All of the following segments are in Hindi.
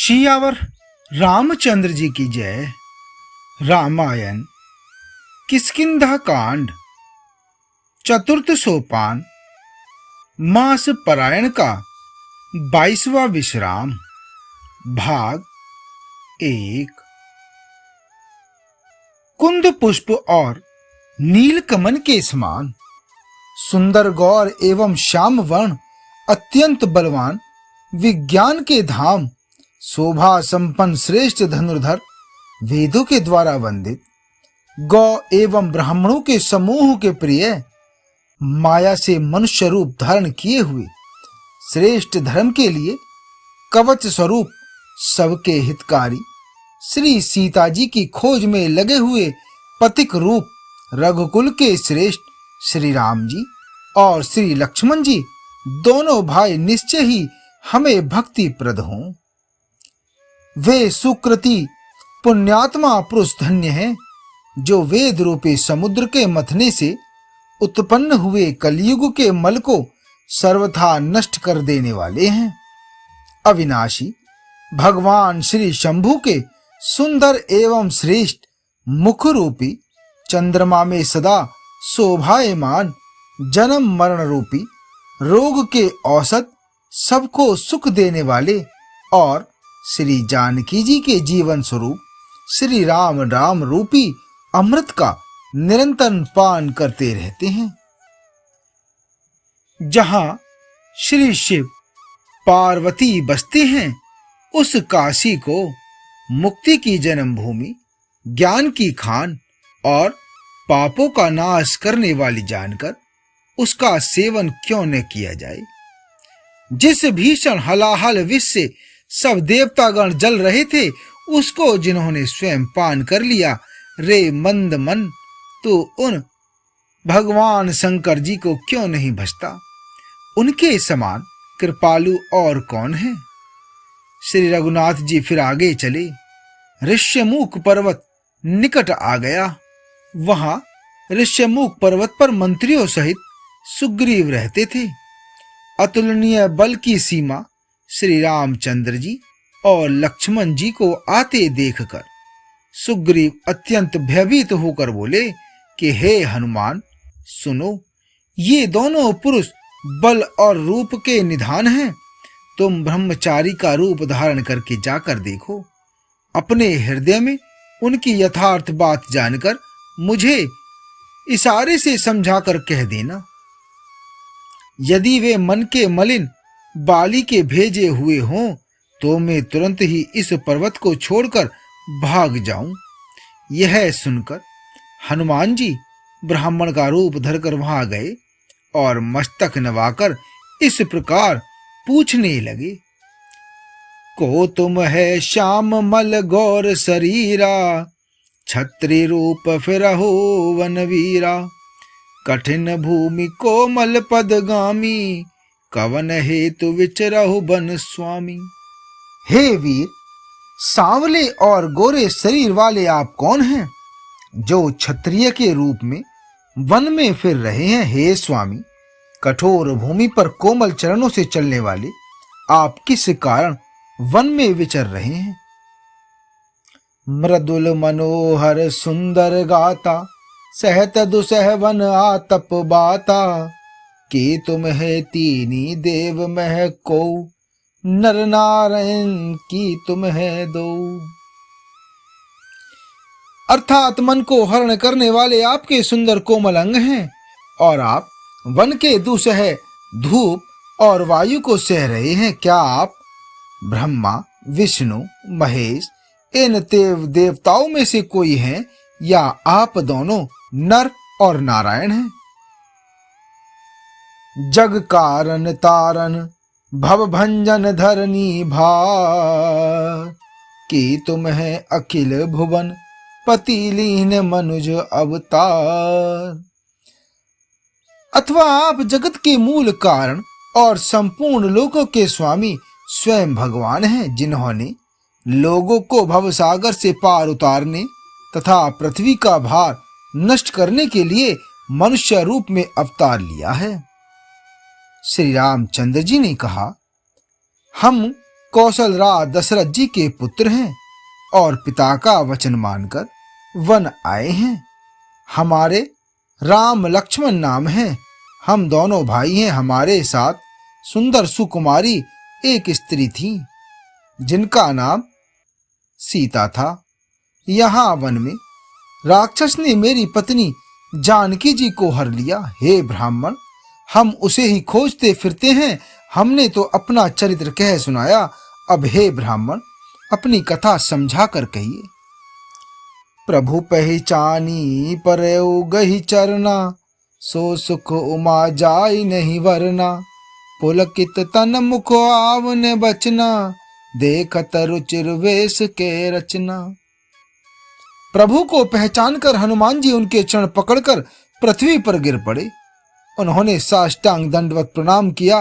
सियावर रामचंद्र जी की जय। रामायण किष्किंधा कांड चतुर्थ सोपान मास परायण का 22वां विश्राम भाग 1। कुंद पुष्प और नीलकमल के समान सुंदर गौर एवं श्याम वर्ण अत्यंत बलवान विज्ञान के धाम शोभा संपन्न श्रेष्ठ धनुर्धर वेदों के द्वारा वंदित गौ एवं ब्राह्मणों के समूह के प्रिय माया से मनुष्य रूप धारण किए हुए श्रेष्ठ धर्म के लिए कवच स्वरूप सबके हितकारी श्री सीता जी की खोज में लगे हुए पथिक रूप रघुकुल के श्रेष्ठ श्री राम जी और श्री लक्ष्मण जी दोनों भाई निश्चय ही हमें भक्ति प्रद हों। वे सुकृति पुण्यात्मा पुरुष धन्य हैं जो वेद रूपी समुद्र के मथने से उत्पन्न हुए कलयुग के मल को सर्वथा नष्ट कर देने वाले हैं। अविनाशी भगवान श्री शंभु के सुंदर एवं श्रेष्ठ मुख रूपी चंद्रमा में सदा शोभायमान जन्म मरण रूपी रोग के औसत सबको सुख देने वाले और श्री जानकी जी के जीवन स्वरूप श्री राम राम रूपी अमृत का निरंतर पान करते रहते हैं। जहां श्री शिव पार्वती बसते हैं उस काशी को मुक्ति की जन्मभूमि ज्ञान की खान और पापों का नाश करने वाली जानकर उसका सेवन क्यों न किया जाए। जिस भीषण हलाहल विष से सब देवतागण जल रहे थे उसको जिन्होंने स्वयं पान कर लिया रे मंद मन, तो उन भगवान शंकर जी को क्यों नहीं भजता। उनके समान कृपालु और कौन है। श्री रघुनाथ जी फिर आगे चले। ऋष्यमुख पर्वत निकट आ गया। वहां ऋष्यमुख पर्वत पर मंत्रियों सहित सुग्रीव रहते थे। अतुलनीय बल की सीमा श्री रामचंद्र जी और लक्ष्मण जी को आते देखकर सुग्रीव अत्यंत भयभीत होकर बोले कि हे हनुमान सुनो, ये दोनों पुरुष बल और रूप के निधान हैं। तुम ब्रह्मचारी का रूप धारण करके जाकर देखो। अपने हृदय में उनकी यथार्थ बात जानकर मुझे इशारे से समझाकर कह देना। यदि वे मन के मलिन बाली के भेजे हुए हों तो मैं तुरंत ही इस पर्वत को छोड़कर भाग जाऊं। यह सुनकर हनुमान जी ब्राह्मण का रूप धरकर वहां गए और मस्तक नवाकर इस प्रकार पूछने लगे। को तुम है श्याम मल गौर शरीरा, छत्री रूप फिरहो वनवीरा, कठिन भूमि कोमल पदगामी, कवन हेतु विचरहु बन स्वामी। हे वीर, सांवले और गोरे शरीर वाले आप कौन हैं जो क्षत्रिय के रूप में वन में फिर रहे हैं। हे स्वामी, कठोर भूमि पर कोमल चरणों से चलने वाले आप किस कारण वन में विचर रहे हैं। मृदुल मनोहर सुंदर गाता, सहत दुसह वन आतप बाता, कि तुम है तीनी देव मह को, नर नारायण की तुम है दो। अर्थात मन को हरण करने वाले आपके सुंदर कोमल अंग हैं और आप वन के दुसह धूप और वायु को सह रहे हैं। क्या आप ब्रह्मा विष्णु महेश इन देवताओं में से कोई हैं या आप दोनों नर और नारायण हैं। जग कारण तारन भव भंजन धरनी भार, कि तुम है अखिल भुवन पतिलीन मनुज अवतार। अथवा आप जगत के मूल कारण और संपूर्ण लोकों के स्वामी स्वयं भगवान हैं, जिन्होंने लोगों को भवसागर से पार उतारने तथा पृथ्वी का भार नष्ट करने के लिए मनुष्य रूप में अवतार लिया है। श्री रामचंद्र जी ने कहा, हम कौशल राज दशरथ जी के पुत्र हैं और पिता का वचन मानकर वन आए हैं। हमारे राम लक्ष्मण नाम है। हम दोनों भाई हैं। हमारे साथ सुंदर सुकुमारी एक स्त्री थी जिनका नाम सीता था। यहाँ वन में राक्षस ने मेरी पत्नी जानकी जी को हर लिया। हे ब्राह्मण, हम उसे ही खोजते फिरते हैं। हमने तो अपना चरित्र कह सुनाया। अब हे ब्राह्मण, अपनी कथा समझा कर कहिए। प्रभु पहचानी परयो गही चरना, सो सुख उमा जाई नहीं वरना। पुलकित तन मुख आवने बचना, देखत रुचिर वेश के रचना। प्रभु को पहचान कर हनुमान जी उनके चरण पकड़कर पृथ्वी पर गिर पड़े। उन्होंने साष्टांग दंडवत प्रणाम किया।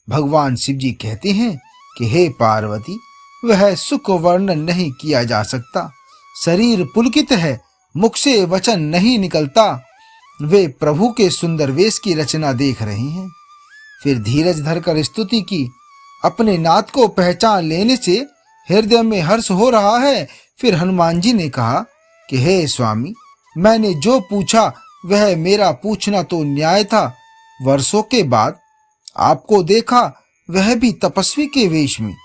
भगवान शिव जी कहते हैं कि हे पार्वती, वह सुख वर्णन नहीं किया जा सकता। शरीर पुलकित है, मुख से वचन नहीं निकलता। वे प्रभु के सुंदर वेश की रचना देख रही हैं। फिर धीरज धरकर स्तुति की। अपने नाथ को पहचान लेने से हृदय में हर्ष हो रहा है। फिर हनुमान जी ने कहा कि हे स्वामी, मैंने जो पूछा वह मेरा पूछना तो न्याय था। वर्षों के बाद आपको देखा, वह भी तपस्वी के वेश में,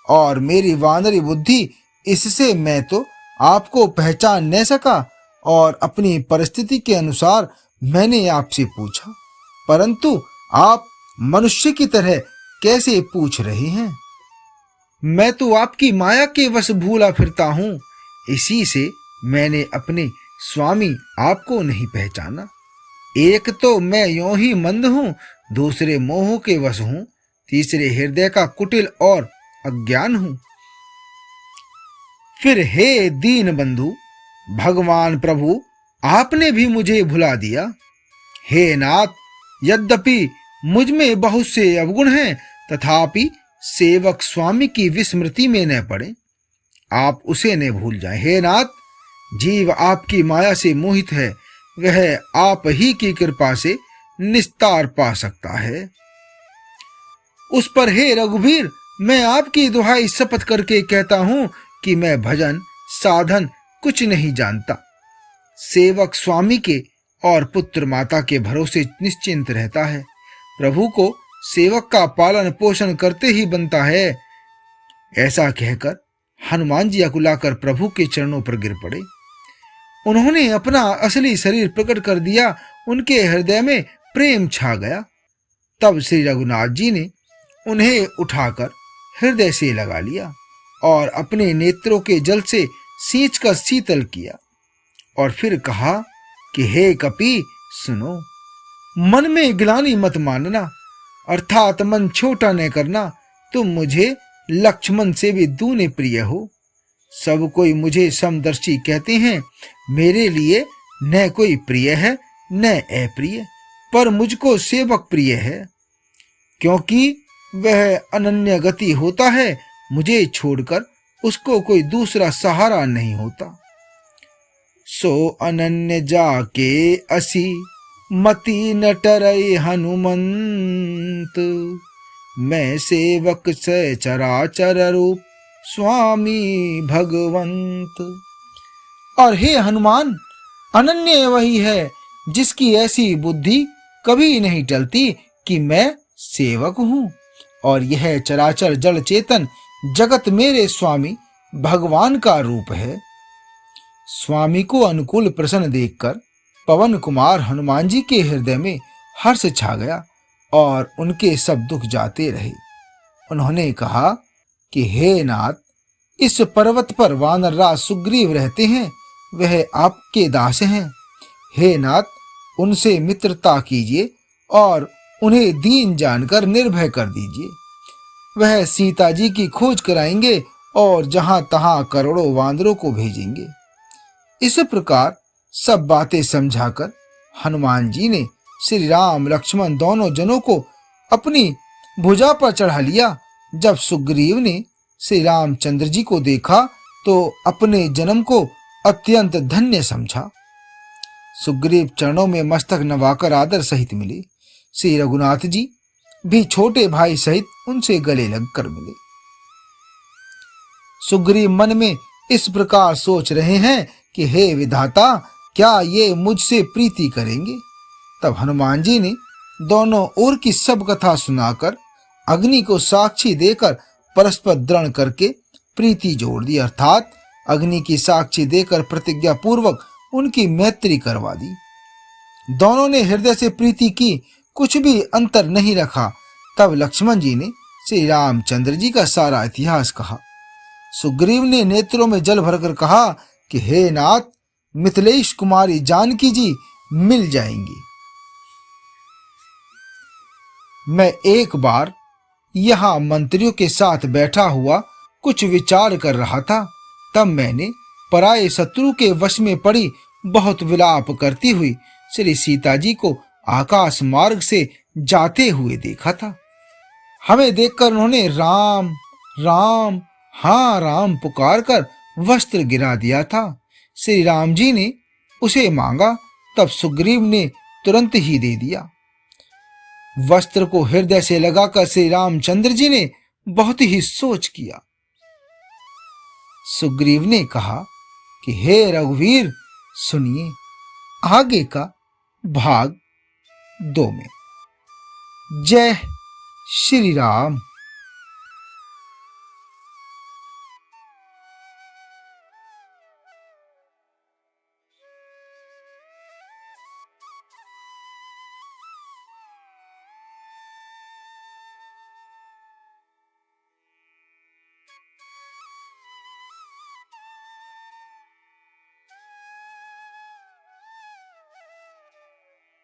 और मेरी वानरी बुद्धि, इससे मैं तो आपको पहचान न सका और अपनी परिस्थिति के अनुसार मैंने आपसे पूछा, परंतु आप मनुष्य की तरह कैसे पूछ रहे हैं? मैं तो आपकी माया के वश भूला फिरता हूँ। इसी से मैंने अपने स्वामी आपको नहीं पहचाना। एक तो मैं यों ही मंद हूँ, दूसरे मोह के वश हूँ, तीसरे हृदय का कुटिल और अज्ञान हूँ। फिर हे दीन बंधु, भगवान प्रभु, आपने भी मुझे भुला दिया। हे नाथ, यद्यपि मुझ में बहुत से अवगुण हैं, तथापि सेवक स्वामी की विस्मृति में न पड़े। आप उसे न भूल जाएं। हे नाथ, जीव आपकी माया से मोहित है, वह आप ही की कृपा से निस्तार पा सकता है। उस पर हे रघुवीर, मैं आपकी दुहाई शपथ करके कहता हूं कि मैं भजन साधन कुछ नहीं जानता। सेवक स्वामी के और पुत्र माता के भरोसे निश्चिंत रहता है। प्रभु को सेवक का पालन पोषण करते ही बनता है। ऐसा कहकर हनुमान जी अकुलाकर प्रभु के चरणों पर गिर पड़े। उन्होंने अपना असली शरीर प्रकट कर दिया। उनके हृदय में प्रेम छा गया। तब श्री रघुनाथ जी ने उन्हें उठाकर हृदय से लगा लिया और अपने नेत्रों के जल से सींचकर शीतल किया, और फिर कहा कि हे कपि, सुनो, मन में ग्लानि मत मानना, अर्थात मन छोटा न करना। तुम मुझे लक्ष्मण से भी दूने प्रिय हो। सब कोई मुझे समदर्शी कहते हैं। मेरे लिए न कोई प्रिय है न अप्रिय, पर मुझको सेवक प्रिय है, क्योंकि वह अनन्य गति होता है। मुझे छोड़कर उसको कोई दूसरा सहारा नहीं होता। सो अनन्य जाके असी, मति न टरई हनुमंत। मैं सेवक से चराचर रूप, स्वामी भगवंत। और हे हनुमान, अनन्य वही है जिसकी ऐसी बुद्धि कभी नहीं टलती कि मैं सेवक हूँ, और यह चराचर जड़ चेतन जगत मेरे स्वामी भगवान का रूप है। स्वामी को अनुकूल प्रसन्न देखकर पवन कुमार हनुमान जी के हृदय में हर्ष छा गया और उनके सब दुख जाते रहे। उन्होंने कहा कि हे नाथ, इस पर्वत पर वानर राज सुग्रीव रहते हैं, वह आपके दास हैं। हे नाथ, उनसे मित्रता कीजिए और उन्हें दीन जानकर निर्भय कर दीजिए। वह सीता जी की खोज कराएंगे और जहां तहां करोड़ों वानरों को भेजेंगे। इस प्रकार सब बातें समझाकर हनुमान जी ने श्री राम लक्ष्मण दोनों जनों को अपनी भुजा पर चढ़ा लिया। जब सुग्रीव ने श्री रामचंद्र जी को देखा तो अपने जन्म को अत्यंत धन्य समझा। सुग्रीव चरणों में मस्तक नवाकर आदर सहित मिले। श्री रघुनाथ जी भी छोटे भाई सहित उनसे गले लगकर मिले। सुग्रीव मन में इस प्रकार सोच रहे हैं कि हे विधाता, क्या ये मुझसे प्रीति करेंगे? तब हनुमान जी ने दोनों ओर की सब कथा सुनाकर अग्नि को साक्षी देकर परस्पर दृढ़ करके प्रीति जोड़ दी, अर्थात अग्नि की साक्षी देकर प्रतिज्ञा पूर्वक उनकी मैत्री करवा दी। दोनों ने हृदय से प्रीति की, कुछ भी अंतर नहीं रखा। तब लक्ष्मण जी ने श्री रामचंद्र जी का सारा इतिहास कहा। सुग्रीव ने नेत्रों में जल भरकर कहा कि हे नाथ, मिथिलेश कुमारी जानकी जी मिल जाएंगी। मैं एक बार यहां मंत्रियों के साथ बैठा हुआ कुछ विचार कर रहा था, तब मैंने पराये शत्रु के वश में पड़ी बहुत विलाप करती हुई श्री सीता जी को आकाश मार्ग से जाते हुए देखा था। हमें देखकर उन्होंने राम राम, हाँ राम पुकार कर वस्त्र गिरा दिया था। श्री राम जी ने उसे मांगा, तब सुग्रीव ने तुरंत ही दे दिया। वस्त्र को हृदय से लगाकर श्री रामचंद्र जी ने बहुत ही सोच किया। सुग्रीव ने कहा कि हे रघुवीर, सुनिए आगे का भाग 2 में। जय श्री राम।